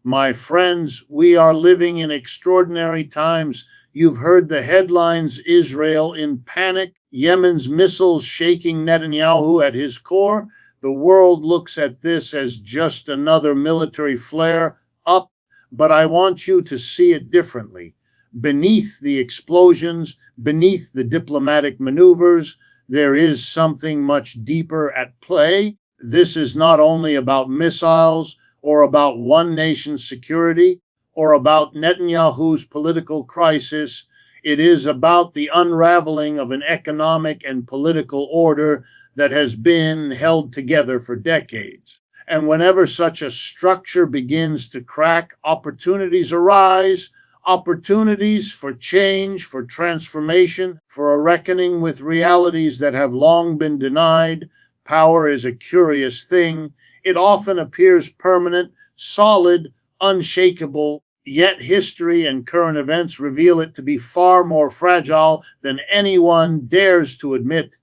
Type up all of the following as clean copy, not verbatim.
My friends, we are living in extraordinary times. You've heard the headlines: Israel in panic, Yemen's missiles shaking Netanyahu at his core. The world looks at this as just another military flare up, but I want you to see it differently. Beneath the explosions, beneath the diplomatic maneuvers, there is something much deeper at play. This is not only about missiles or about one nation's security or about Netanyahu's political crisis. It is about the unraveling of an economic and political order that has been held together for decades. And whenever such a structure begins to crack, opportunities arise, opportunities for change, for transformation, for a reckoning with realities that have long been denied. Power is a curious thing. It often appears permanent, solid, unshakable, yet history and current events reveal it to be far more fragile than anyone dares to admit.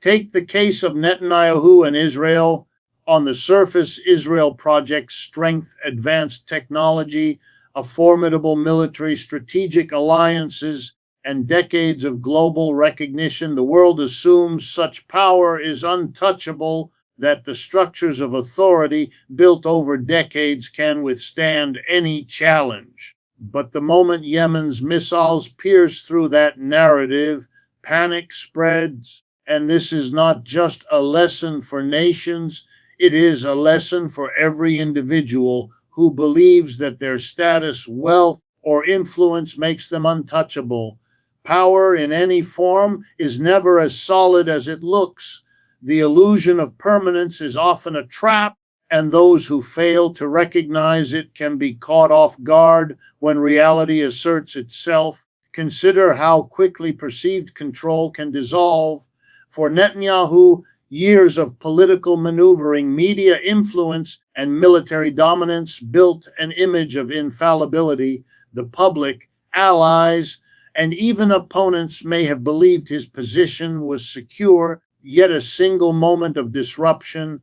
Take the case of Netanyahu and Israel. On the surface, Israel projects strength, advanced technology, a formidable military, strategic alliances, and decades of global recognition. The world assumes such power is untouchable, that the structures of authority built over decades can withstand any challenge. But the moment Yemen's missiles pierce through that narrative, panic spreads. And this is not just a lesson for nations, it is a lesson for every individual who believes that their status, wealth, or influence makes them untouchable. Power in any form is never as solid as it looks. The illusion of permanence is often a trap, and those who fail to recognize it can be caught off guard when reality asserts itself. Consider how quickly perceived control can dissolve. For Netanyahu, years of political maneuvering, media influence, and military dominance built an image of infallibility. The public, allies, and even opponents may have believed his position was secure, yet a single moment of disruption,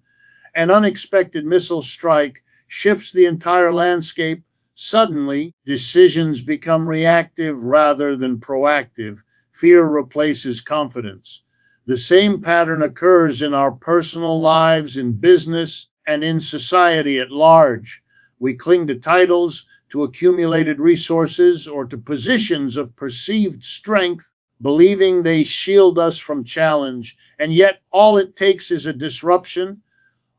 an unexpected missile strike, shifts the entire landscape. Suddenly, decisions become reactive rather than proactive. Fear replaces confidence. The same pattern occurs in our personal lives, in business, and in society at large. We cling to titles, to accumulated resources, or to positions of perceived strength, believing they shield us from challenge. And yet, all it takes is a disruption,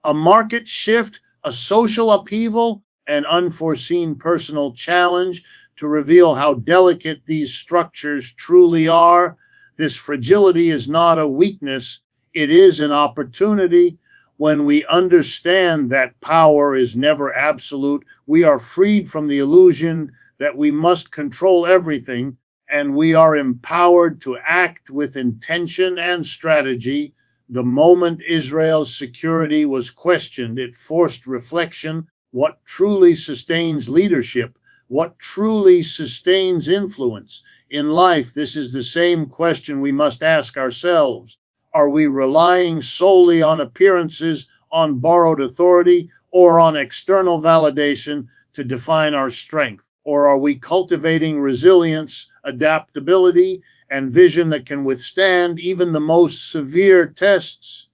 a market shift, a social upheaval, an unforeseen personal challenge to reveal how delicate these structures truly are. This fragility is not a weakness, it is an opportunity. When we understand that power is never absolute, we are freed from the illusion that we must control everything, and we are empowered to act with intention and strategy. The moment Israel's security was questioned, it forced reflection. What truly sustains leadership? What truly sustains influence? In life, this is the same question we must ask ourselves. Are we relying solely on appearances, on borrowed authority, or on external validation to define our strength? Or are we cultivating resilience, adaptability, and vision that can withstand even the most severe tests?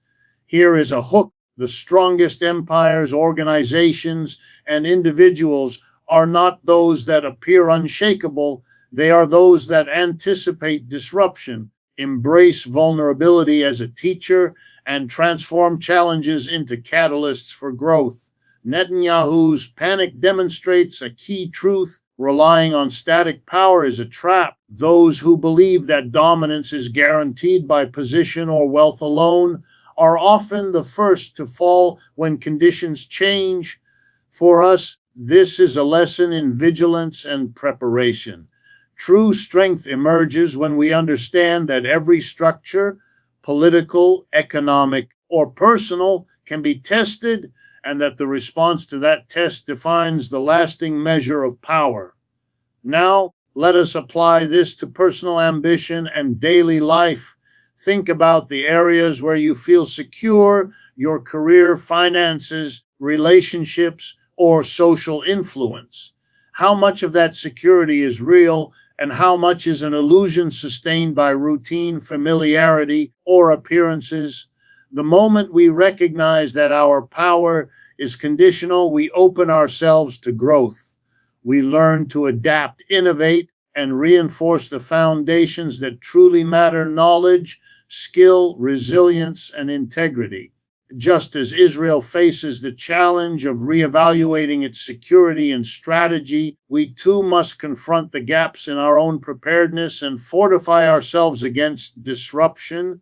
Here is a hook. The strongest empires, organizations, and individuals are not those that appear unshakable. They are those that anticipate disruption, embrace vulnerability as a teacher, and transform challenges into catalysts for growth. Netanyahu's panic demonstrates a key truth. Relying on static power is a trap. Those who believe that dominance is guaranteed by position or wealth alone are often the first to fall when conditions change. For us, this is a lesson in vigilance and preparation. True strength emerges when we understand that every structure, political, economic, or personal, can be tested, and that the response to that test defines the lasting measure of power. Now, let us apply this to personal ambition and daily life. Think about the areas where you feel secure: your career, finances, relationships, or social influence. How much of that security is real and how much is an illusion sustained by routine, familiarity, or appearances? The moment we recognize that our power is conditional, we open ourselves to growth. We learn to adapt, innovate, and reinforce the foundations that truly matter: knowledge, skill, resilience, and integrity. Just as Israel faces the challenge of reevaluating its security and strategy, we too must confront the gaps in our own preparedness and fortify ourselves against disruption.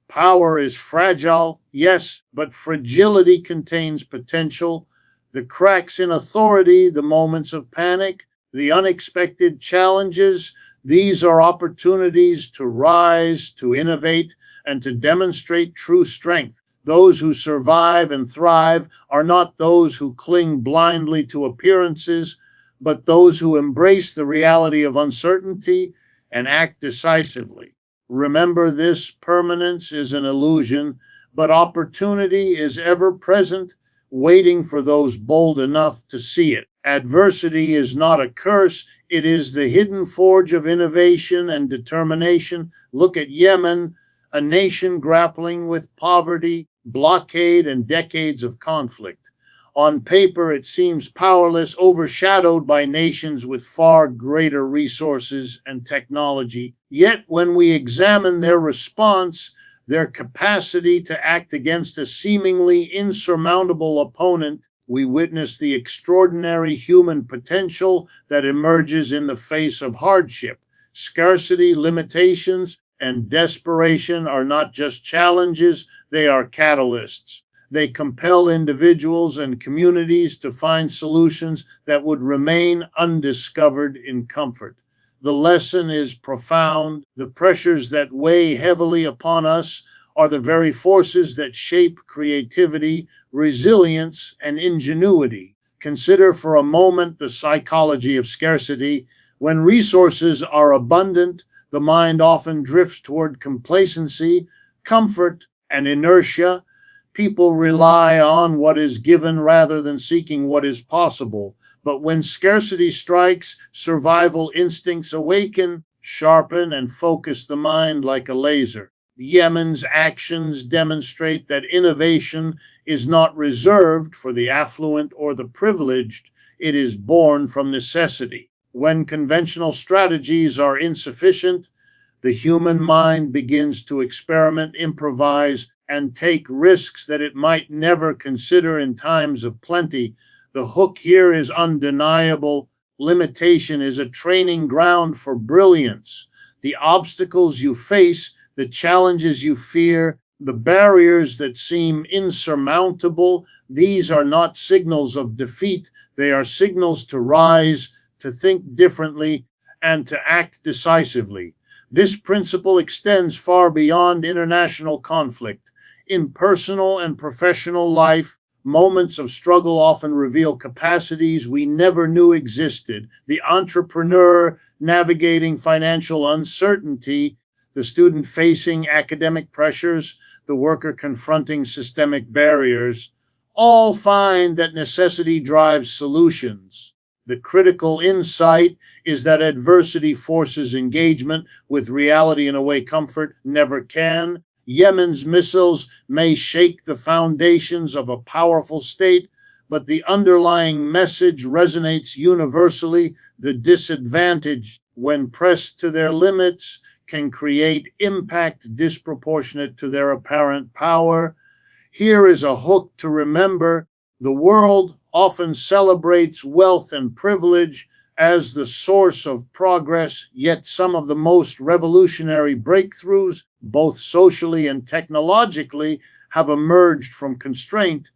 Power is fragile, yes, but fragility contains potential. The cracks in authority, the moments of panic, the unexpected challenges, these are opportunities to rise, to innovate, and to demonstrate true strength. Those who survive and thrive are not those who cling blindly to appearances, but those who embrace the reality of uncertainty and act decisively. Remember this: permanence is an illusion, but opportunity is ever present, waiting for those bold enough to see it. Adversity is not a curse, it is the hidden forge of innovation and determination. Look at Yemen, a nation grappling with poverty, blockade, and decades of conflict. On paper, it seems powerless, overshadowed by nations with far greater resources and technology. Yet, when we examine their response, their capacity to act against a seemingly insurmountable opponent, we witness the extraordinary human potential that emerges in the face of hardship. Scarcity, limitations, and desperation are not just challenges, they are catalysts. They compel individuals and communities to find solutions that would remain undiscovered in comfort. The lesson is profound. The pressures that weigh heavily upon us are the very forces that shape creativity, resilience, and ingenuity. Consider for a moment the psychology of scarcity. When resources are abundant, the mind often drifts toward complacency, comfort, and inertia. People rely on what is given rather than seeking what is possible. But when scarcity strikes, survival instincts awaken, sharpen, and focus the mind like a laser. Yemen's actions demonstrate that innovation is not reserved for the affluent or the privileged, it is born from necessity. When conventional strategies are insufficient, the human mind begins to experiment, improvise, and take risks that it might never consider in times of plenty. The hook here is undeniable. Limitation is a training ground for brilliance. The obstacles you face, the challenges you fear, the barriers that seem insurmountable, these are not signals of defeat. They are signals to rise, to think differently, and to act decisively. This principle extends far beyond international conflict. In personal and professional life, moments of struggle often reveal capacities we never knew existed. The entrepreneur navigating financial uncertainty, the student facing academic pressures, the worker confronting systemic barriers, all find that necessity drives solutions. The critical insight is that adversity forces engagement with reality in a way comfort never can. Yemen's missiles may shake the foundations of a powerful state, but the underlying message resonates universally. The disadvantaged, when pressed to their limits, can create impact disproportionate to their apparent power. Here is a hook to remember: the world often celebrates wealth and privilege as the source of progress, yet some of the most revolutionary breakthroughs, both socially and technologically, have emerged from constraint.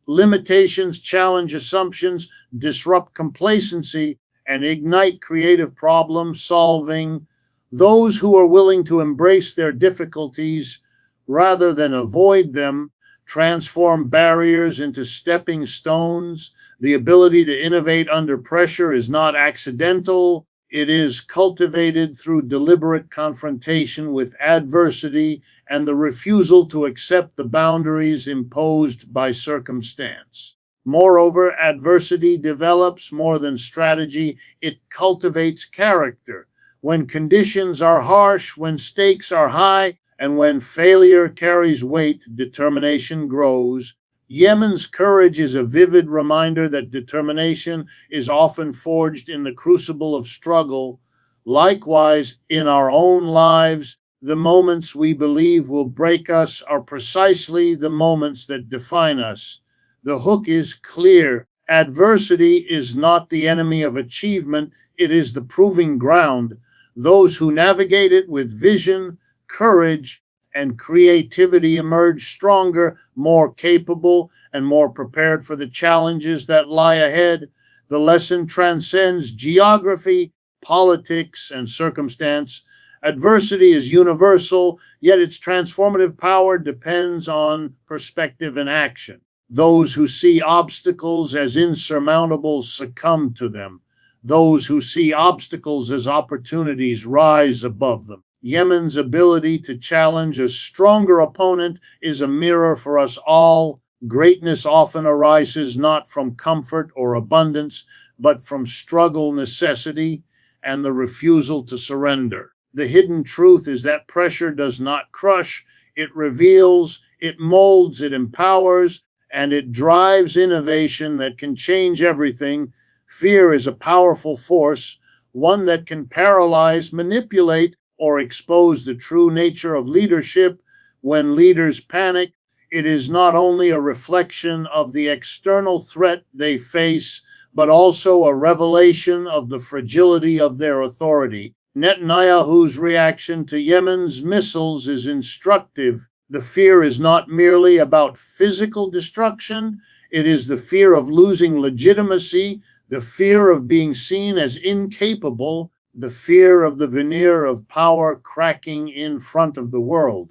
Limitations challenge assumptions, disrupt complacency, and ignite creative problem solving. Those who are willing to embrace their difficulties rather than avoid them transform barriers into stepping stones. The ability to innovate under pressure is not accidental. It is cultivated through deliberate confrontation with adversity and the refusal to accept the boundaries imposed by circumstance. Moreover, adversity develops more than strategy, it cultivates character. When conditions are harsh, when stakes are high, and when failure carries weight, determination grows. Yemen's courage is a vivid reminder that determination is often forged in the crucible of struggle. Likewise, in our own lives, the moments we believe will break us are precisely the moments that define us. The hook is clear. Adversity is not the enemy of achievement, it is the proving ground. Those who navigate it with vision, courage, and creativity emerge stronger, more capable, and more prepared for the challenges that lie ahead. The lesson transcends geography, politics, and circumstance. Adversity is universal, yet its transformative power depends on perspective and action. Those who see obstacles as insurmountable succumb to them. Those who see obstacles as opportunities rise above them. Yemen's ability to challenge a stronger opponent is a mirror for us all. Greatness often arises not from comfort or abundance, but from struggle, necessity, and the refusal to surrender. The hidden truth is that pressure does not crush, it reveals, it molds, it empowers, and it drives innovation that can change everything. Fear is a powerful force, one that can paralyze, manipulate, or expose the true nature of leadership. When leaders panic, it is not only a reflection of the external threat they face, but also a revelation of the fragility of their authority. Netanyahu's reaction to Yemen's missiles is instructive. The fear is not merely about physical destruction, it is the fear of losing legitimacy, the fear of being seen as incapable, the fear of the veneer of power cracking in front of the world.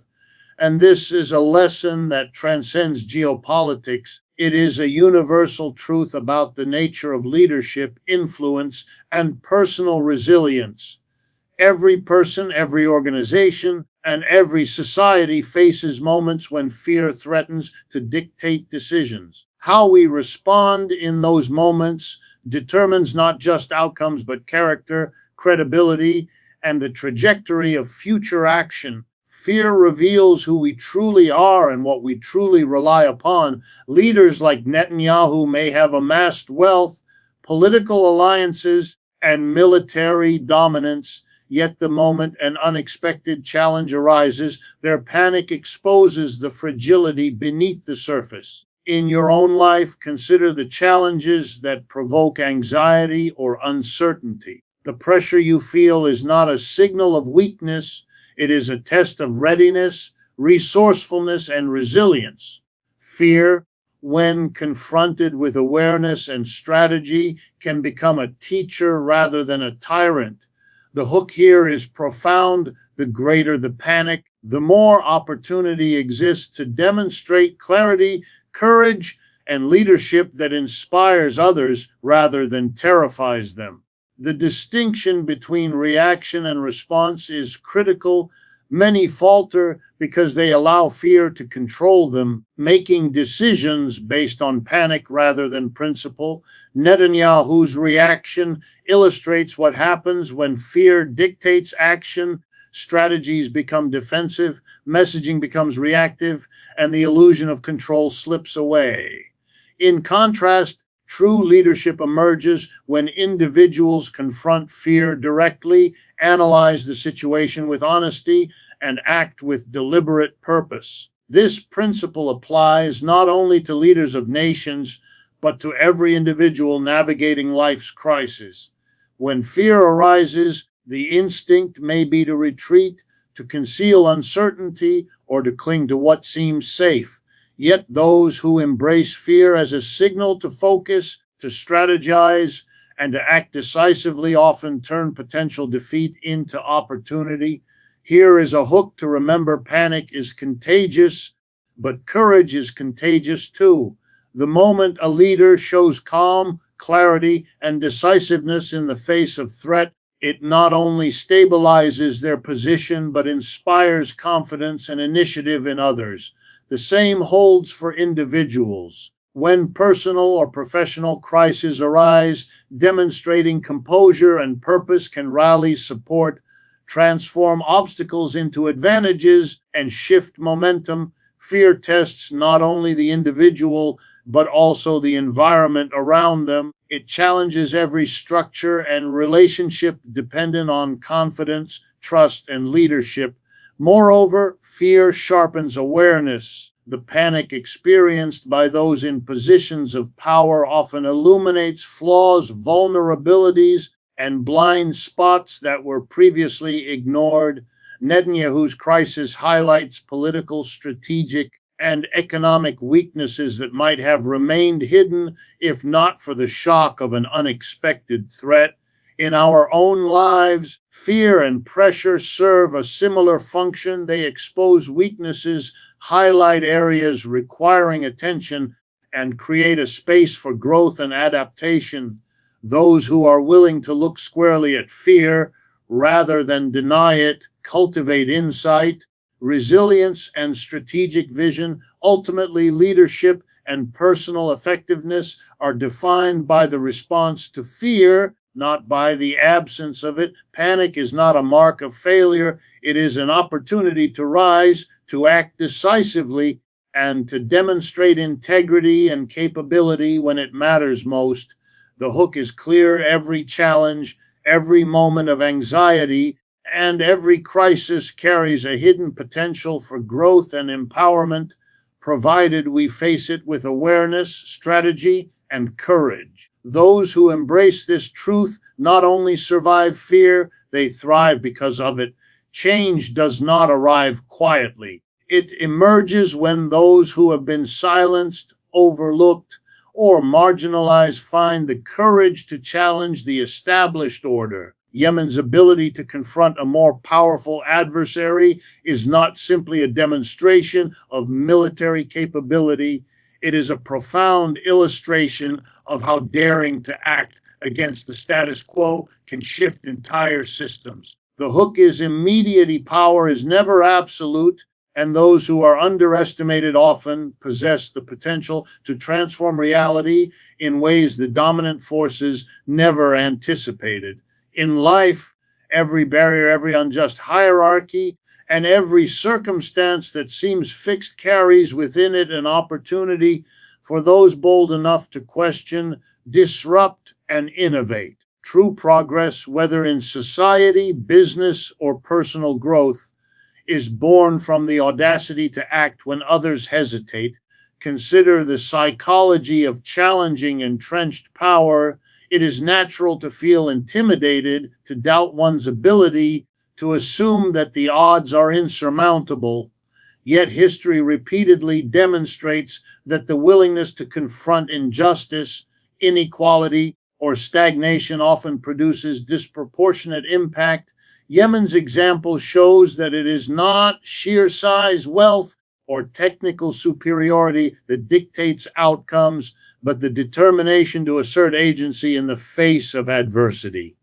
And this is a lesson that transcends geopolitics. It is a universal truth about the nature of leadership, influence, and personal resilience. Every person, every organization, and every society faces moments when fear threatens to dictate decisions. How we respond in those moments determines not just outcomes, but character, credibility, and the trajectory of future action. Fear reveals who we truly are and what we truly rely upon. Leaders like Netanyahu may have amassed wealth, political alliances, and military dominance. Yet the moment an unexpected challenge arises, their panic exposes the fragility beneath the surface. In your own life, consider the challenges that provoke anxiety or uncertainty. The pressure you feel is not a signal of weakness, it is a test of readiness, resourcefulness, and resilience. Fear, when confronted with awareness and strategy, can become a teacher rather than a tyrant. The hook here is profound. The greater the panic, the more opportunity exists to demonstrate clarity, courage, and leadership that inspires others rather than terrifies them. The distinction between reaction and response is critical. Many falter because they allow fear to control them, making decisions based on panic rather than principle. Netanyahu's reaction illustrates what happens when fear dictates action. Strategies become defensive, messaging becomes reactive, and the illusion of control slips away. In contrast, true leadership emerges when individuals confront fear directly, analyze the situation with honesty, and act with deliberate purpose. This principle applies not only to leaders of nations, but to every individual navigating life's crisis. When fear arises, the instinct may be to retreat, to conceal uncertainty, or to cling to what seems safe. Yet those who embrace fear as a signal to focus, to strategize, and to act decisively often turn potential defeat into opportunity. Here is a hook to remember: panic is contagious, but courage is contagious too. The moment a leader shows calm, clarity, and decisiveness in the face of threat, it not only stabilizes their position, but inspires confidence and initiative in others. The same holds for individuals. When personal or professional crises arise, demonstrating composure and purpose can rally support, transform obstacles into advantages, and shift momentum. Fear tests not only the individual, but also the environment around them. It challenges every structure and relationship dependent on confidence, trust, and leadership. Moreover, fear sharpens awareness. The panic experienced by those in positions of power often illuminates flaws, vulnerabilities, and blind spots that were previously ignored. Netanyahu's crisis highlights political, strategic, and economic weaknesses that might have remained hidden if not for the shock of an unexpected threat. In our own lives, fear and pressure serve a similar function. They expose weaknesses, highlight areas requiring attention, and create a space for growth and adaptation. Those who are willing to look squarely at fear rather than deny it cultivate insight, resilience, and strategic vision. Ultimately, leadership and personal effectiveness are defined by the response to fear, not by the absence of it. Panic is not a mark of failure. It is an opportunity to rise, to act decisively, and to demonstrate integrity and capability when it matters most. The hook is clear. Every challenge, every moment of anxiety, and every crisis carries a hidden potential for growth and empowerment, provided we face it with awareness, strategy, and courage. Those who embrace this truth not only survive fear, they thrive because of it. Change does not arrive quietly. It emerges when those who have been silenced, overlooked, or marginalized find the courage to challenge the established order. Yemen's ability to confront a more powerful adversary is not simply a demonstration of military capability. It is a profound illustration of how daring to act against the status quo can shift entire systems. The hook is immediate. Power is never absolute, and those who are underestimated often possess the potential to transform reality in ways the dominant forces never anticipated. In life, every barrier, every unjust hierarchy, and every circumstance that seems fixed carries within it an opportunity for those bold enough to question, disrupt, and innovate. True progress, whether in society, business, or personal growth, is born from the audacity to act when others hesitate. Consider the psychology of challenging entrenched power. It is natural to feel intimidated, to doubt one's ability, to assume that the odds are insurmountable. Yet history repeatedly demonstrates that the willingness to confront injustice, inequality, or stagnation often produces disproportionate impact. Yemen's example shows that it is not sheer size, wealth, or technical superiority that dictates outcomes, but the determination to assert agency in the face of adversity.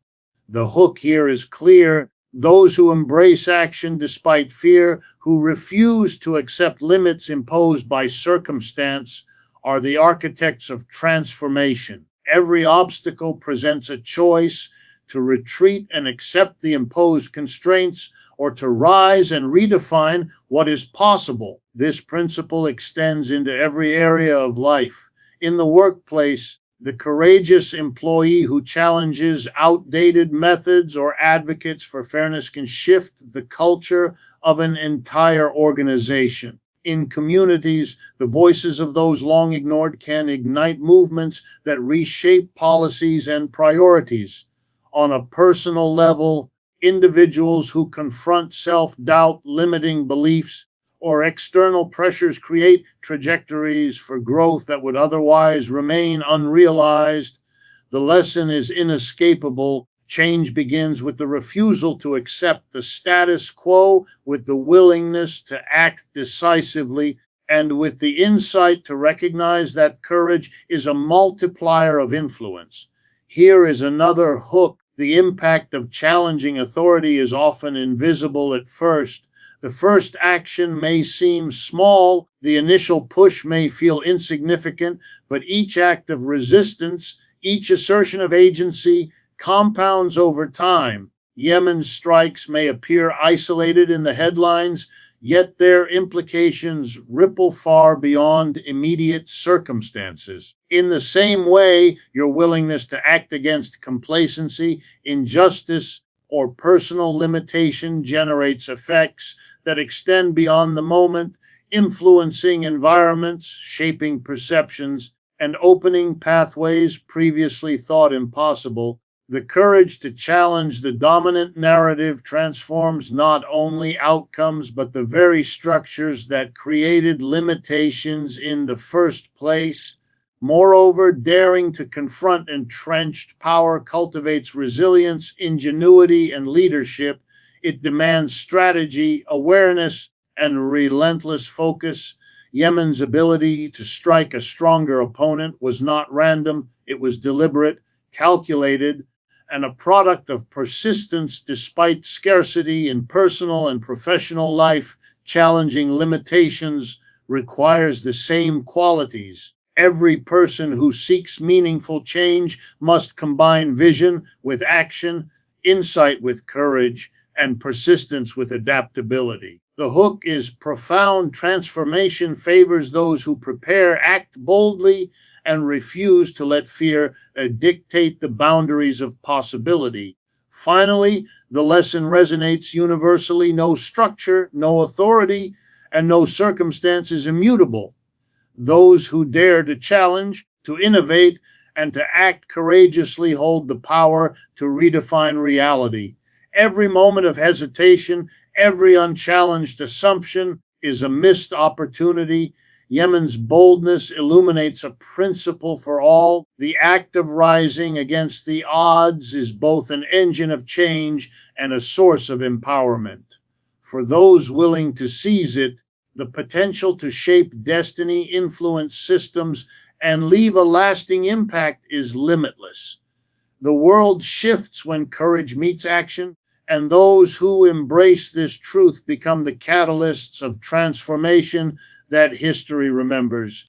The hook here is clear. Those who embrace action despite fear, who refuse to accept limits imposed by circumstance, are the architects of transformation. Every obstacle presents a choice: to retreat and accept the imposed constraints, or to rise and redefine what is possible. This principle extends into every area of life. In the workplace, the courageous employee who challenges outdated methods or advocates for fairness can shift the culture of an entire organization. In communities, the voices of those long ignored can ignite movements that reshape policies and priorities. On a personal level, individuals who confront self-doubt, limiting beliefs, or external pressures create trajectories for growth that would otherwise remain unrealized. The lesson is inescapable. Change begins with the refusal to accept the status quo, with the willingness to act decisively, and with the insight to recognize that courage is a multiplier of influence. Here is another hook. The impact of challenging authority is often invisible at first. The first action may seem small, the initial push may feel insignificant, but each act of resistance, each assertion of agency, compounds over time. Yemen's strikes may appear isolated in the headlines, yet their implications ripple far beyond immediate circumstances. In the same way, your willingness to act against complacency, injustice, or personal limitation generates effects that extend beyond the moment, influencing environments, shaping perceptions, and opening pathways previously thought impossible. The courage to challenge the dominant narrative transforms not only outcomes, but the very structures that created limitations in the first place. Moreover, daring to confront entrenched power cultivates resilience, ingenuity, and leadership. It demands strategy, awareness, and relentless focus. Yemen's ability to strike a stronger opponent was not random, it was deliberate, calculated, and a product of persistence despite scarcity in personal and professional life. Challenging limitations requires the same qualities. Every person who seeks meaningful change must combine vision with action, insight with courage, and persistence with adaptability. The hook is profound transformation favors those who prepare, act boldly, and refuse to let fear dictate the boundaries of possibility. Finally, the lesson resonates universally: no structure, no authority, and no circumstance is immutable. Those who dare to challenge, to innovate, and to act courageously hold the power to redefine reality. Every moment of hesitation, every unchallenged assumption is a missed opportunity. Yemen's boldness illuminates a principle for all. The act of rising against the odds is both an engine of change and a source of empowerment. For those willing to seize it, the potential to shape destiny, influence systems, and leave a lasting impact is limitless. The world shifts when courage meets action, and those who embrace this truth become the catalysts of transformation that history remembers.